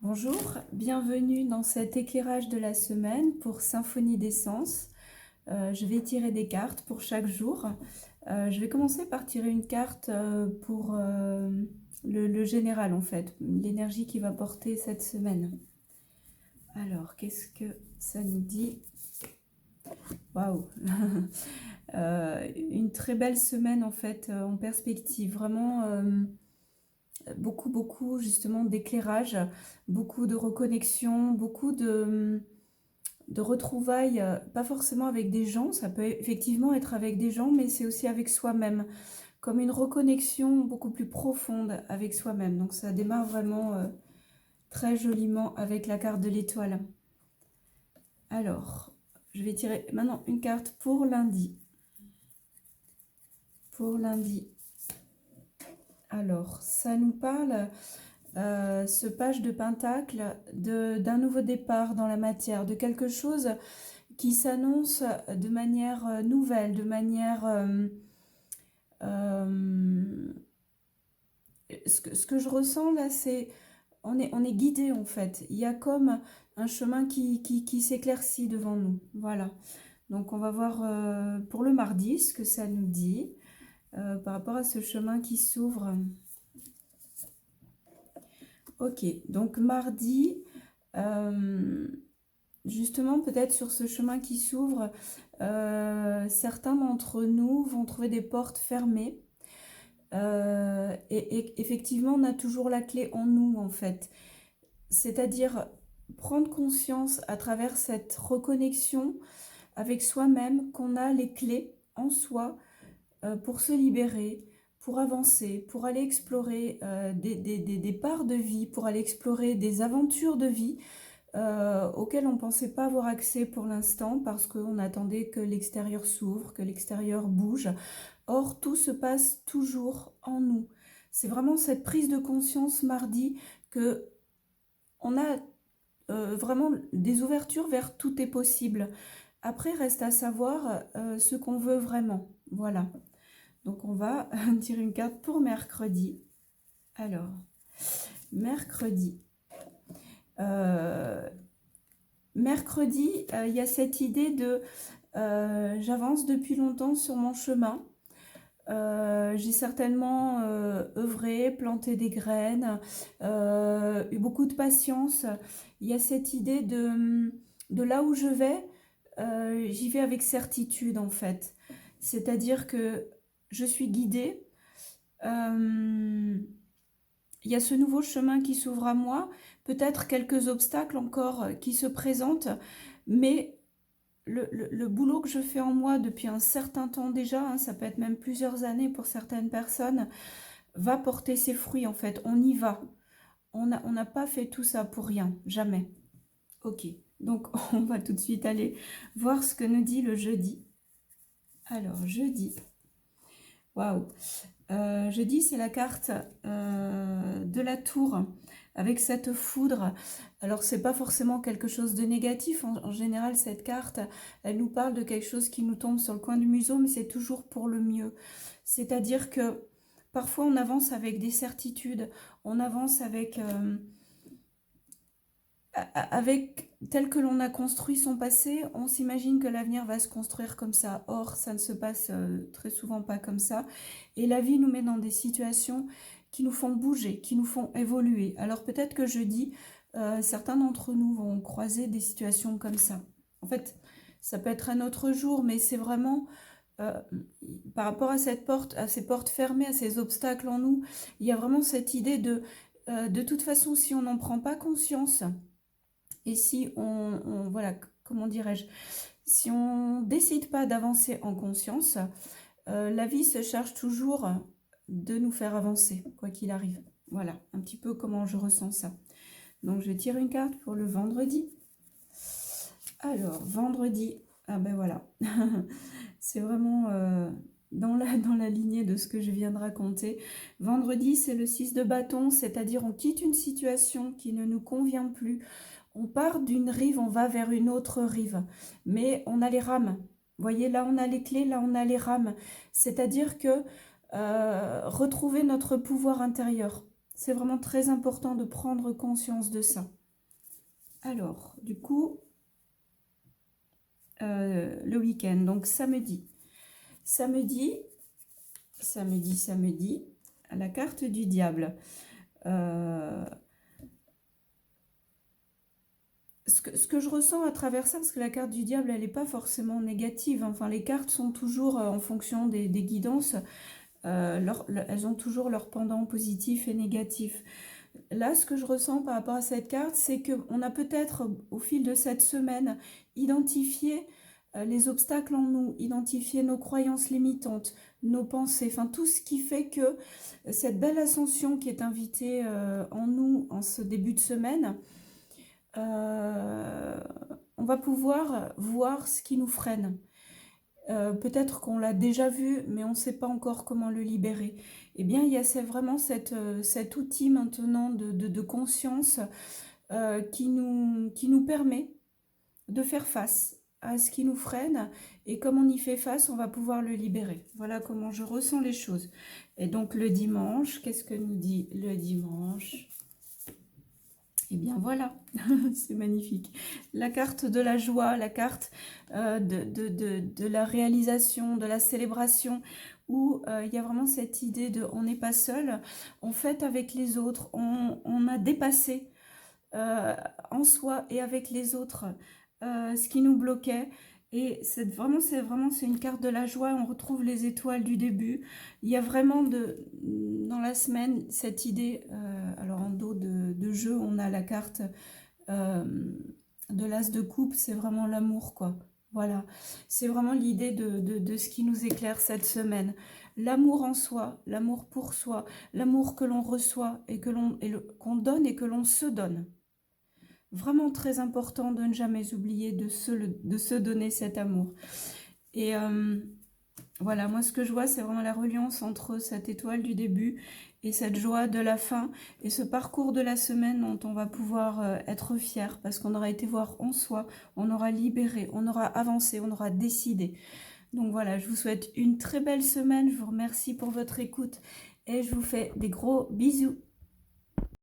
Bonjour, bienvenue dans cet éclairage de la semaine pour Symphonie des Sens. Je vais tirer des cartes pour chaque jour. Je vais commencer par tirer une carte pour le général en fait, l'énergie qui va porter cette semaine. Alors, qu'est-ce que ça nous dit? Waouh! Une très belle semaine en fait en perspective, vraiment beaucoup justement d'éclairage, beaucoup de reconnexion, beaucoup de retrouvailles, pas forcément avec des gens, ça peut effectivement être avec des gens, mais c'est aussi avec soi-même, comme une reconnexion beaucoup plus profonde avec soi-même. Donc ça démarre vraiment très joliment avec la carte de l'étoile. Alors, je vais tirer maintenant une carte pour lundi. Pour lundi. Alors, ça nous parle, ce page de pentacle, d'un nouveau départ dans la matière, de quelque chose qui s'annonce de manière nouvelle, de manière... ce que je ressens là, c'est... on est guidé en fait. Il y a comme un chemin qui s'éclaircit devant nous. Voilà. Donc on va voir pour le mardi ce que ça nous dit par rapport à ce chemin qui s'ouvre. Ok, donc mardi, justement peut-être sur ce chemin qui s'ouvre, certains d'entre nous vont trouver des portes fermées. Et effectivement, on a toujours la clé en nous, en fait. C'est-à-dire prendre conscience à travers cette reconnexion avec soi-même qu'on a les clés en soi pour se libérer, pour avancer, pour aller explorer des parts de vie, pour aller explorer des aventures de vie auxquelles on ne pensait pas avoir accès pour l'instant parce qu'on attendait que l'extérieur s'ouvre, que l'extérieur bouge. Or, tout se passe toujours en nous. C'est vraiment cette prise de conscience mardi que on a vraiment des ouvertures vers tout est possible. Après, reste à savoir ce qu'on veut vraiment. Voilà. Donc, on va tirer une carte pour mercredi. Alors, mercredi. Mercredi, il y a cette idée de j'avance depuis longtemps sur mon chemin. J'ai certainement œuvré, planté des graines, eu beaucoup de patience. Il y a cette idée de là où je vais, j'y vais avec certitude en fait. C'est-à-dire que je suis guidée. Il y a ce nouveau chemin qui s'ouvre à moi, peut-être quelques obstacles encore qui se présentent, mais le boulot que je fais en moi depuis un certain temps déjà, hein, ça peut être même plusieurs années pour certaines personnes, va porter ses fruits en fait. On y va. On n'a pas fait tout ça pour rien, jamais. Ok, donc on va tout de suite aller voir ce que nous dit le jeudi. Alors, jeudi. Waouh! Jeudi, c'est la carte de la tour avec cette foudre. Alors, c'est pas forcément quelque chose de négatif. En général, cette carte, elle nous parle de quelque chose qui nous tombe sur le coin du museau, mais c'est toujours pour le mieux. C'est-à-dire que parfois, on avance avec des certitudes, on avance avec tel que l'on a construit son passé, on s'imagine que l'avenir va se construire comme ça. Or, ça ne se passe très souvent pas comme ça. Et la vie nous met dans des situations qui nous font bouger, qui nous font évoluer. Alors peut-être que jeudi, certains d'entre nous vont croiser des situations comme ça. En fait, ça peut être un autre jour, mais c'est vraiment euh, par rapport à cette porte, à ces portes fermées, à ces obstacles en nous, il y a vraiment cette idée de toute façon, si on n'en prend pas conscience, et si voilà, comment dirais-je, si on décide pas d'avancer en conscience, la vie se charge toujours de nous faire avancer, quoi qu'il arrive. Voilà, un petit peu comment je ressens ça. Donc je tire une carte pour le vendredi. Alors, vendredi, ah ben voilà, c'est vraiment dans la lignée de ce que je viens de raconter. Vendredi, c'est le 6 de bâton, c'est-à-dire on quitte une situation qui ne nous convient plus. On part d'une rive, on va vers une autre rive, mais on a les rames. Vous voyez, là on a les clés, là on a les rames. C'est-à-dire que retrouver notre pouvoir intérieur, C'est vraiment très important de prendre conscience de ça. Alors, du coup, le week-end, donc samedi. Samedi, la carte du diable. Ce que je ressens à travers ça, parce que la carte du diable, elle n'est pas forcément négative. Enfin, les cartes sont toujours en fonction des guidances. Elles ont toujours leur pendant positif et négatif. Là, ce que je ressens par rapport à cette carte, c'est qu'on a peut-être, au fil de cette semaine, identifié les obstacles en nous, identifié nos croyances limitantes, nos pensées, enfin tout ce qui fait que cette belle ascension qui est invitée en nous en ce début de semaine, on va pouvoir voir ce qui nous freine. Peut-être qu'on l'a déjà vu, mais on ne sait pas encore comment le libérer. Eh bien, il y a vraiment cet outil maintenant de conscience qui nous permet de faire face à ce qui nous freine. Et comme on y fait face, on va pouvoir le libérer. Voilà comment je ressens les choses. Et donc le dimanche, qu'est-ce que nous dit le dimanche ? Eh bien voilà, c'est magnifique. La carte de la joie, la carte de la réalisation, de la célébration, où il y a vraiment cette idée de on n'est pas seul, on fête avec les autres, on a dépassé en soi et avec les autres ce qui nous bloquait. Et c'est une carte de la joie. On retrouve les étoiles du début. Il y a vraiment dans la semaine cette idée. Alors en dos de jeu, on a la carte euh, de l'as de coupe. C'est vraiment l'amour, quoi. Voilà. C'est vraiment l'idée de ce qui nous éclaire cette semaine. L'amour en soi, l'amour pour soi, l'amour que l'on reçoit et qu'on donne et que l'on se donne. Vraiment très important de ne jamais oublier de se donner cet amour. Et voilà, moi ce que je vois, c'est vraiment la reliance entre cette étoile du début et cette joie de la fin, et ce parcours de la semaine dont on va pouvoir être fier, parce qu'on aura été voir en soi, on aura libéré, on aura avancé, on aura décidé. Donc voilà, je vous souhaite une très belle semaine, je vous remercie pour votre écoute, et je vous fais des gros bisous.